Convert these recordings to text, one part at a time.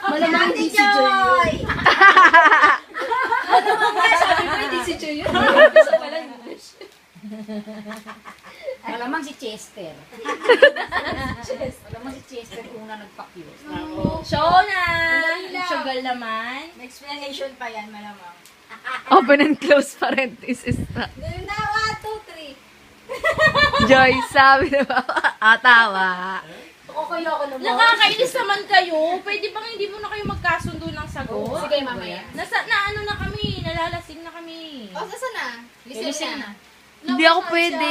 Malamang hindi si Joy. Malamang nga, sabi ko hindi si Joy yun. Gusto pala English. Malamang si Chester. Malamang si Chester una nagpa-cute. Show na! Sugal naman. May explanation pa yan, malamang. Open and close parenthesis na. Ganun na, 1, 2, 3. Joy, sabi na ba? Tawa. Okay ako naman. Nakakainis naman kayo. Pwede bang hindi mo na kayo magkasundo ng sagot? Sige, mamaya. Na ano na kami, nalalasing na kami. O, sasa na? Listen na. Hindi ako pwede.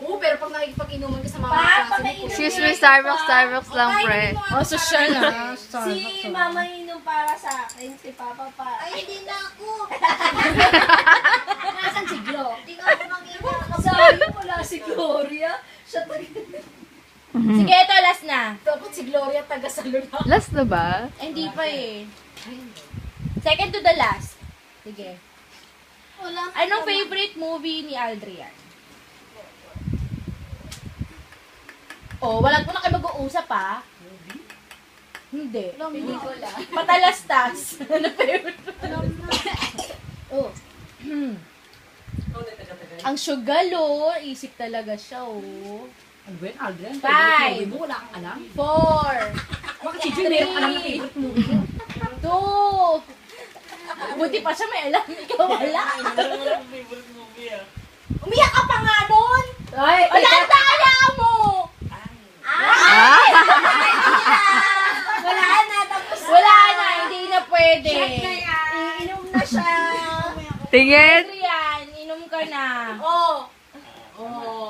Oo, pero pag nakikipag-inuman ka sa mga klase, Excuse me, Starbucks lang, pre. Oh, social na. Si Mama inom para sa akin, si Papa para. ay, hindi na ako. Nasaan si Glo? Hindi nga ako manginom. Sabi wala si Gloria. Siya Sige, ito, last na. Dapat si Gloria taga-salo na. Last na ba? Hindi pa eh. Second to the last. Sige. Wala. Anong favorite movie ni Aldrian? Oh, wala po na kayo mag-uusap ha? Hindi. Pelikula. Patalastas. Ano favorite? Oh. Ang sugalo, isip talaga siya oh. Ano ba yun, Aldrin? Five. Mo, wala kang alam? 4. Bakit si Joy meron alam ng favorite movie mo? 2. Buti pa siya may alam. Ikaw wala. Umiyak ka pa nga doon! Ay, Wala ang tala mo! Wala na, tapos Wala na, hindi na pwede. iinom na siya. Tingin. Adrian, inom ka na. Oh,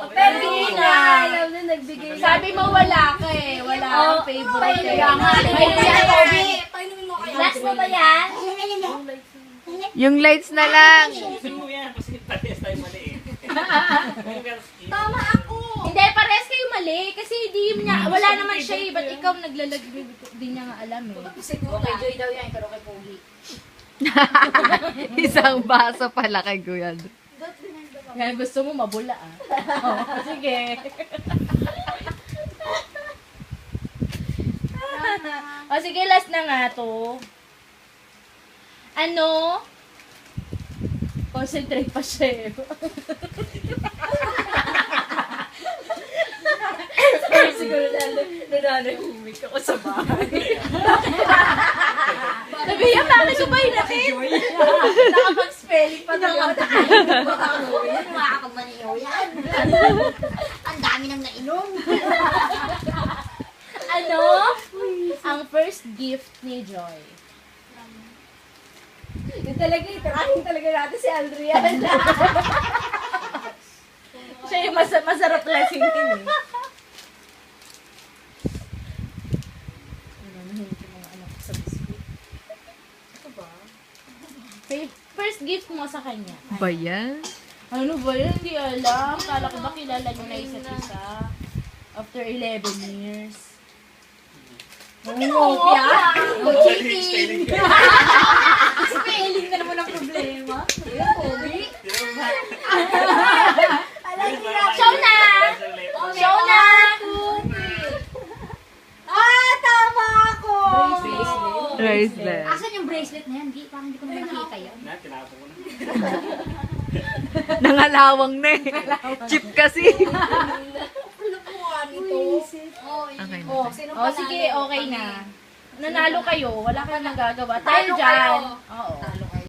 Pero hindi hindi na. na. Alam na, nagbigay na. Sabi mo wala ka eh. Wala kang favorite. Kaya nga, May Toby. painumin mo kayo. Last mo ba yan? Yung lights na lang. mo yan kasi parehas tayo mali eh. Tama ako. Hindi, pares kayo mali. Kasi di niya, wala naman siya eh. Ba't ikaw naglalagay? Di niya nga alam eh. Siguro kay Joy daw yan, pero kay Pogi. Isang baso pala kay Kuya. Yan, gusto mo mabula ah. Oh, sige. O sige, last na nga to. Ano? Concentrate pa siya eh. Siguro nananahimik ako sa bahay. Sabi niya, bakit ko ba hinakit? Nakapag-spelling pa naman. Makakapag-maniyaw yan. Ang dami nang nainom. Ano? Ang first gift ni Joy. Yun talaga, itarahin talaga natin si Aldrian. Siya yung masarap lasingin eh. First gift mo sa kanya. Ba yan? Ano ba yun? Hindi alam. Kala ko ba kilala nyo na isa't isa? After 11 years. Ngopya. Spelling. Spelling na naman ang problema. Ayun, Pogi. Show na! Show na! Tama ako! Bracelet. Asan yung bracelet na yan? Di, parang hindi ko na nakita yan. Na, tinapon ko na. Nangalawang na eh. Chip kasi. Okay na. Oh, sino O sige, okay na. Nanalo kayo. Wala kayong nagagawa. Tayo dyan. Oo. Talo kayo.